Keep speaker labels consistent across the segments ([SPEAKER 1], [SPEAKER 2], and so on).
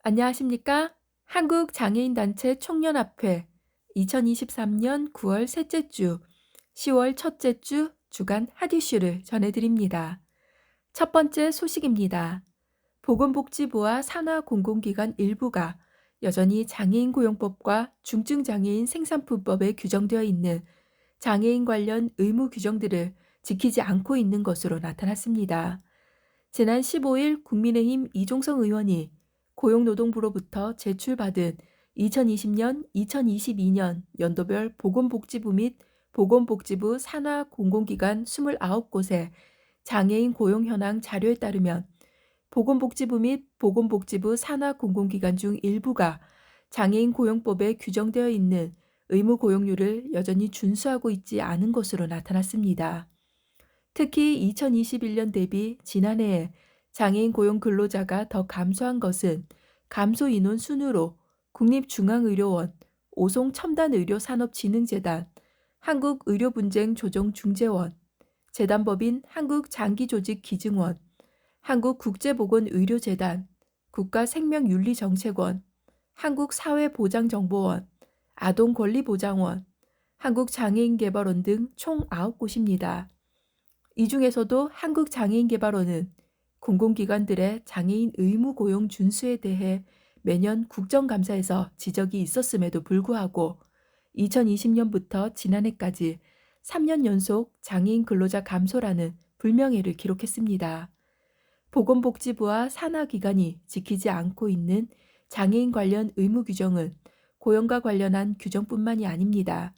[SPEAKER 1] 안녕하십니까? 한국장애인단체 총연합회 2023년 9월 셋째 주, 10월 첫째 주 주간 핫이슈를 전해드립니다. 첫 번째 소식입니다. 보건복지부와 산하공공기관 일부가 여전히 장애인고용법과 중증장애인 생산품법에 규정되어 있는 장애인 관련 의무 규정들을 지키지 않고 있는 것으로 나타났습니다. 지난 15일 국민의힘 이종성 의원이 고용노동부로부터 제출받은 2020년, 2022년 연도별 보건복지부 및 보건복지부 산하 공공기관 29곳의 장애인 고용 현황 자료에 따르면 보건복지부 및 보건복지부 산하 공공기관 중 일부가 장애인 고용법에 규정되어 있는 의무 고용률을 여전히 준수하고 있지 않은 것으로 나타났습니다. 특히 2021년 대비 지난해에 장애인 고용 근로자가 더 감소한 것은 감소 인원 순으로 국립중앙의료원, 오송첨단의료산업진흥재단, 한국의료분쟁조정중재원, 재단법인 한국장기조직기증원, 한국국제보건의료재단, 국가생명윤리정책원, 한국사회보장정보원, 아동권리보장원, 한국장애인개발원 등 총 9곳입니다. 이 중에서도 한국장애인개발원은 공공기관들의 장애인 의무 고용 준수에 대해 매년 국정감사에서 지적이 있었음에도 불구하고 2020년부터 지난해까지 3년 연속 장애인 근로자 감소라는 불명예를 기록했습니다. 보건복지부와 산하기관이 지키지 않고 있는 장애인 관련 의무 규정은 고용과 관련한 규정뿐만이 아닙니다.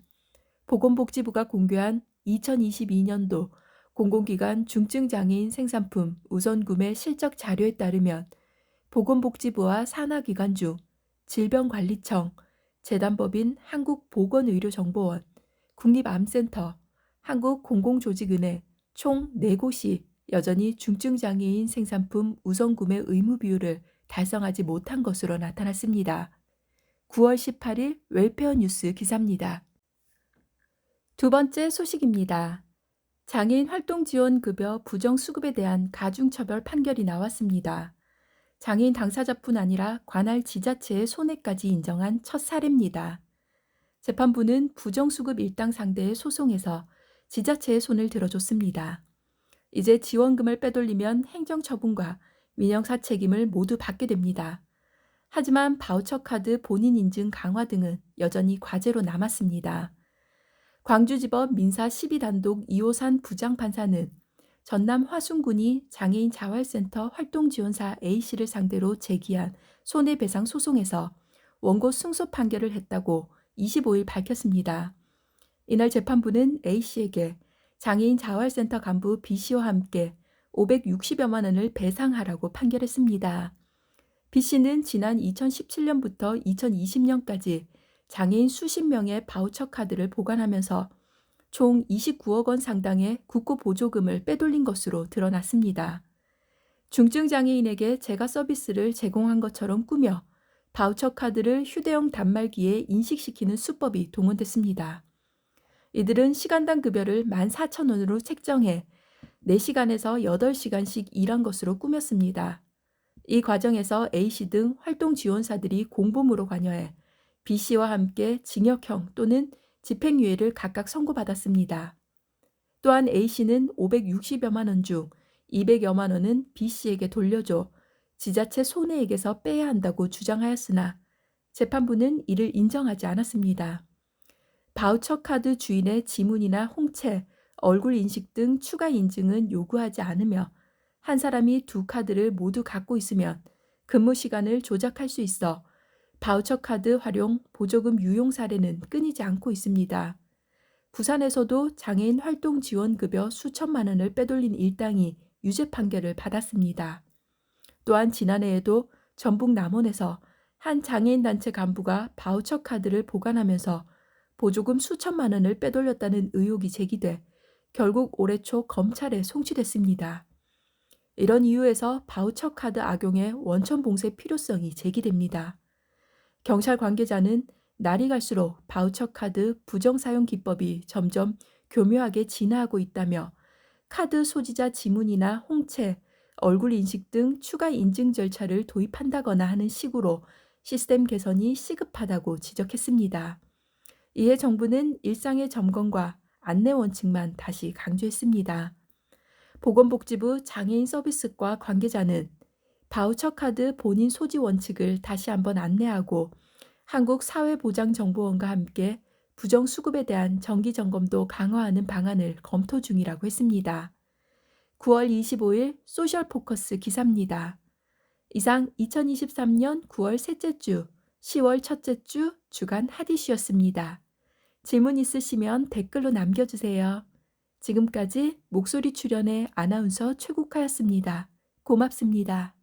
[SPEAKER 1] 보건복지부가 공개한 2022년도 공공기관 중증장애인 생산품 우선구매 실적 자료에 따르면 보건복지부와 산하기관 중 질병관리청, 재단법인 한국보건의료정보원, 국립암센터, 한국공공조직은행 총 4곳이 여전히 중증장애인 생산품 우선구매 의무 비율을 달성하지 못한 것으로 나타났습니다. 9월 18일 웰페어 뉴스 기사입니다. 두 번째 소식입니다. 장애인 활동지원급여 부정수급에 대한 가중처벌 판결이 나왔습니다. 장애인 당사자뿐 아니라 관할 지자체의 손해까지 인정한 첫 사례입니다. 재판부는 부정수급 일당 상대의 소송에서 지자체의 손을 들어줬습니다. 이제 지원금을 빼돌리면 행정처분과 민형사 책임을 모두 받게 됩니다. 하지만 바우처카드 본인 인증 강화 등은 여전히 과제로 남았습니다. 광주지법 민사 12단독 이호산 부장판사는 전남 화순군이 장애인 자활센터 활동지원사 A씨를 상대로 제기한 손해배상 소송에서 원고 승소 판결을 했다고 25일 밝혔습니다. 이날 재판부는 A씨에게 장애인 자활센터 간부 B씨와 함께 560여만 원을 배상하라고 판결했습니다. B씨는 지난 2017년부터 2020년까지 장애인 수십 명의 바우처 카드를 보관하면서 총 29억 원 상당의 국고 보조금을 빼돌린 것으로 드러났습니다. 중증장애인에게 제가 서비스를 제공한 것처럼 꾸며 바우처 카드를 휴대용 단말기에 인식시키는 수법이 동원됐습니다. 이들은 시간당 급여를 14,000원으로 책정해 4시간에서 8시간씩 일한 것으로 꾸몄습니다. 이 과정에서 A씨 등 활동 지원사들이 공범으로 관여해 B씨와 함께 징역형 또는 집행유예를 각각 선고받았습니다. 또한 A씨는 560여만 원 중 200여만 원은 B씨에게 돌려줘 지자체 손해액에서 빼야 한다고 주장하였으나 재판부는 이를 인정하지 않았습니다. 바우처 카드 주인의 지문이나 홍채, 얼굴 인식 등 추가 인증은 요구하지 않으며 한 사람이 두 카드를 모두 갖고 있으면 근무 시간을 조작할 수 있어 바우처 카드 활용, 보조금 유용 사례는 끊이지 않고 있습니다. 부산에서도 장애인 활동 지원 급여 수천만 원을 빼돌린 일당이 유죄 판결을 받았습니다. 또한 지난해에도 전북 남원에서 한 장애인 단체 간부가 바우처 카드를 보관하면서 보조금 수천만 원을 빼돌렸다는 의혹이 제기돼 결국 올해 초 검찰에 송치됐습니다. 이런 이유에서 바우처 카드 악용의 원천 봉쇄 필요성이 제기됩니다. 경찰 관계자는 날이 갈수록 바우처 카드 부정사용 기법이 점점 교묘하게 진화하고 있다며 카드 소지자 지문이나 홍채, 얼굴 인식 등 추가 인증 절차를 도입한다거나 하는 식으로 시스템 개선이 시급하다고 지적했습니다. 이에 정부는 일상의 점검과 안내 원칙만 다시 강조했습니다. 보건복지부 장애인 서비스과 관계자는 바우처 카드 본인 소지 원칙을 다시 한번 안내하고 한국사회보장정보원과 함께 부정수급에 대한 정기 점검도 강화하는 방안을 검토 중이라고 했습니다. 9월 25일 소셜포커스 기사입니다. 이상 2023년 9월 셋째 주, 10월 첫째 주 주간 핫이슈였습니다. 질문 있으시면 댓글로 남겨주세요. 지금까지 목소리 출연의 아나운서 최국화였습니다. 고맙습니다.